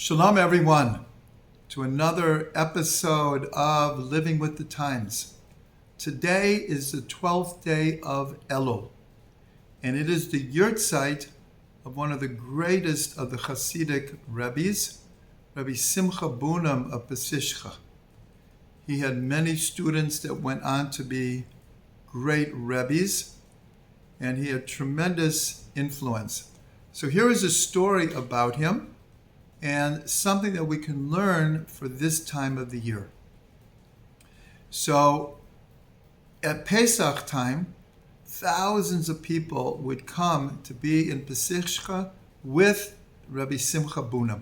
Shalom, everyone, to another episode of Living with the Times. Today is the 12th day of Elul, and it is the yurtzeit of one of the greatest of the Hasidic Rebbes, Rabbi Simcha Bunim of Pesishcha. He had many students that went on to be great Rebbes, and he had tremendous influence. So here is a story about him, and something that we can learn for this time of the year. So at Pesach time, thousands of people would come to be in Pesishcha with Rabbi Simcha Bunim.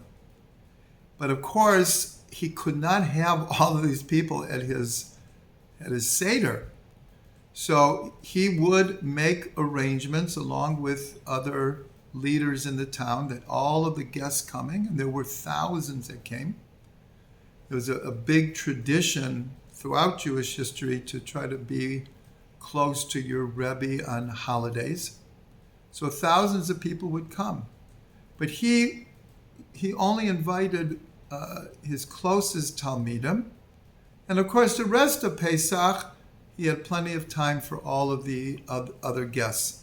But of course, he could not have all of these people at his Seder. So he would make arrangements along with other leaders in the town that all of the guests coming, and there were thousands that came. There was a big tradition throughout Jewish history to try to be close to your Rebbe on holidays. So thousands of people would come. But he only invited his closest Talmidim. And of course, the rest of Pesach, he had plenty of time for all of the other guests.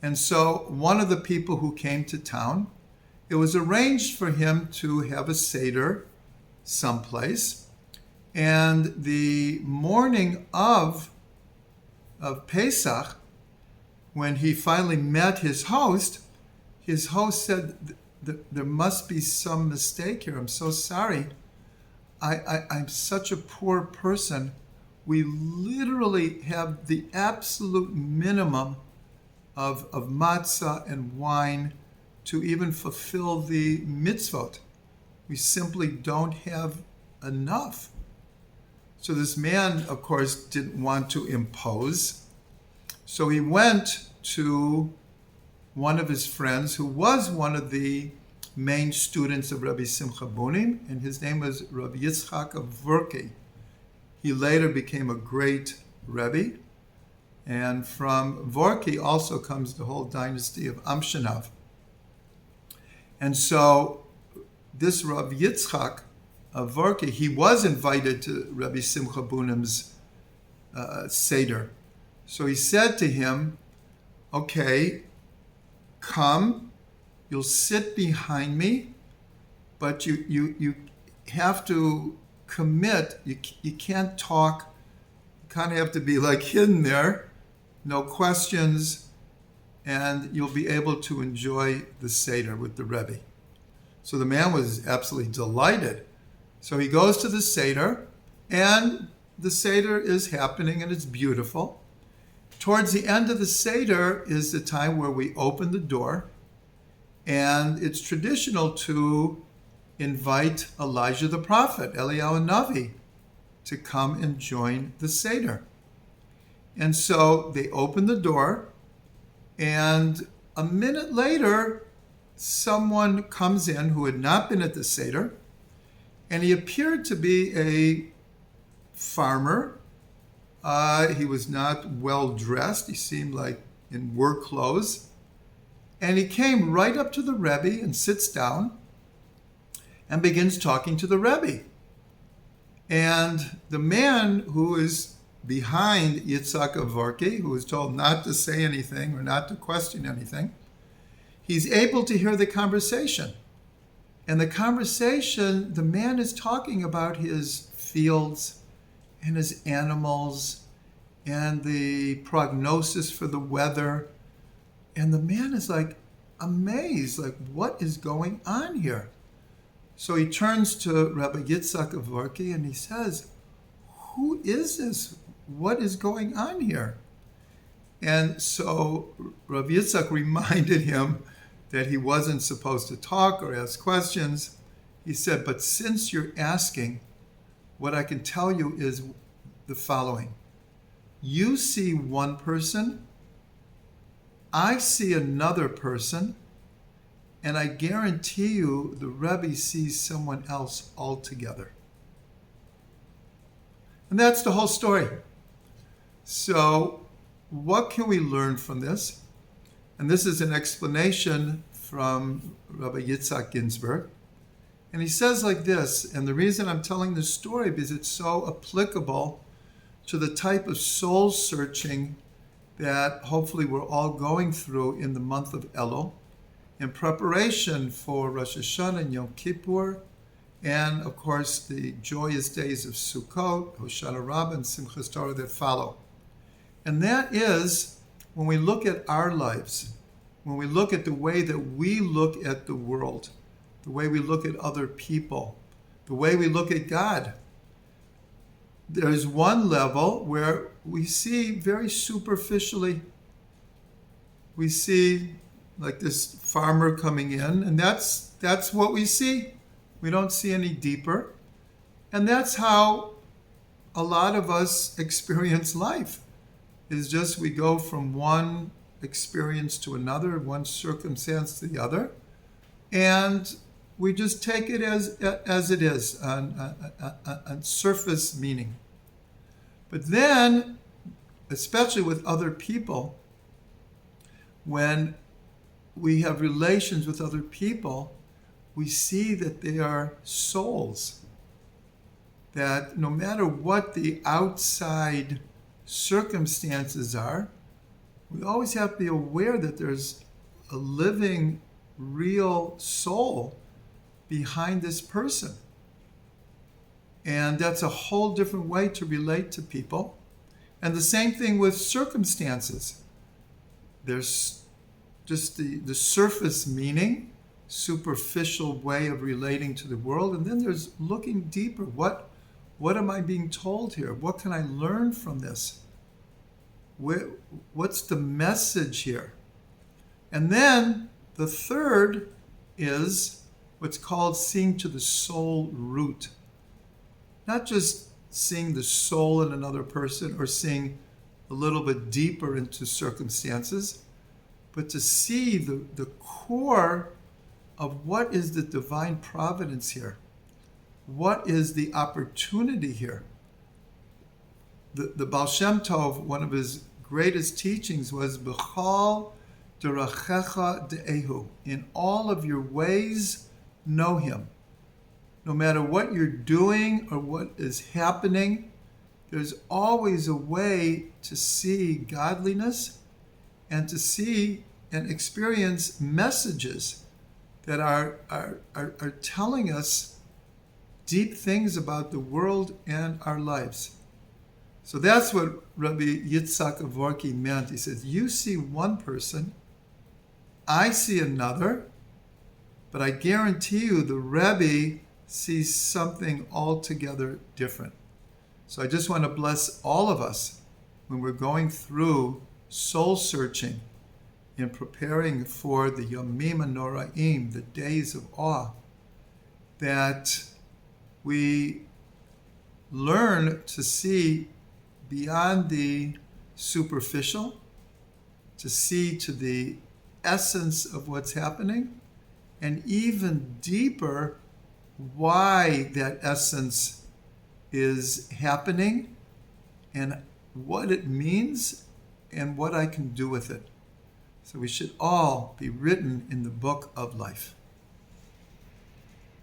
And so one of the people who came to town, it was arranged for him to have a Seder someplace. And the morning of Pesach, when he finally met his host said, there must be some mistake here. I'm so sorry. I'm such a poor person. We literally have the absolute minimum of matzah and wine to even fulfill the mitzvot. We simply don't have enough. So this man, of course, didn't want to impose. So he went to one of his friends who was one of the main students of Rabbi Simcha Bunim, and his name was Rabbi Yitzchak of Vorki. He later became a great Rebbe. And from Vorki also comes the whole dynasty of Amshinav. And so this Rabbi Yitzchak of Vorki, he was invited to Rabbi Simcha Bunim's Seder. So he said to him, okay, come, you'll sit behind me, but you have to commit. You can't talk. You kind of have to be like hidden there. No questions, and you'll be able to enjoy the Seder with the Rebbe. So the man was absolutely delighted. So he goes to the Seder, and the Seder is happening, and it's beautiful. Towards the end of the Seder is the time where we open the door, and it's traditional to invite Elijah the prophet, Eliyahu Navi, to come and join the Seder. And so they open the door, and a minute later, someone comes in who had not been at the Seder, and he appeared to be a farmer. He was not well dressed. He seemed like in work clothes. And he came right up to the Rebbe and sits down and begins talking to the Rebbe. And the man who is behind Yitzhak of Vorki, who was told not to say anything or not to question anything, he's able to hear the conversation. And the conversation, the man is talking about his fields and his animals and the prognosis for the weather. And the man is like amazed, like, what is going on here? So he turns to Rabbi Yitzhak of Vorki and he says, who is this? What is going on here? And so Rabbi Yitzhak reminded him that he wasn't supposed to talk or ask questions. He said, but since you're asking, what I can tell you is the following. You see one person, I see another person, and I guarantee you the Rebbe sees someone else altogether. And that's the whole story. So what can we learn from this? And this is an explanation from Rabbi Yitzhak Ginsburg. And he says like this, and the reason I'm telling this story is it's so applicable to the type of soul searching that hopefully we're all going through in the month of Elul in preparation for Rosh Hashanah and Yom Kippur, and of course the joyous days of Sukkot, Hoshana Rabbah, and Simchas Torah that follow. And that is when we look at our lives, when we look at the way that we look at the world, the way we look at other people, the way we look at God. There's one level where we see very superficially. We see like this farmer coming in, and that's what we see. We don't see any deeper. And that's how a lot of us experience life. Is just we go from one experience to another, one circumstance to the other, and we just take it as it is, on surface meaning. But then, especially with other people, when we have relations with other people, we see that they are souls. That no matter what the outside circumstances are, we always have to be aware that there's a living, real soul behind this person. And that's a whole different way to relate to people. And the same thing with circumstances. There's just the surface meaning, superficial way of relating to the world, and then there's looking deeper. What am I being told here? What can I learn from this? What's the message here? And then the third is what's called seeing to the soul root. Not just seeing the soul in another person or seeing a little bit deeper into circumstances, but to see the core of what is the divine providence here. What is the opportunity here? The Baal Shem Tov, one of his greatest teachings was B'chal derachecha de'ehu. In all of your ways, know him. No matter what you're doing or what is happening, there's always a way to see godliness and to see and experience messages that are telling us deep things about the world and our lives. So that's what Rabbi Yitzhak Avorki meant. He says, you see one person, I see another, but I guarantee you the Rebbe sees something altogether different. So I just want to bless all of us when we're going through soul searching in preparing for the Yomim HaNoraim, the days of awe, that we learn to see beyond the superficial, to see to the essence of what's happening, and even deeper why that essence is happening and what it means and what I can do with it. So we should all be written in the book of life.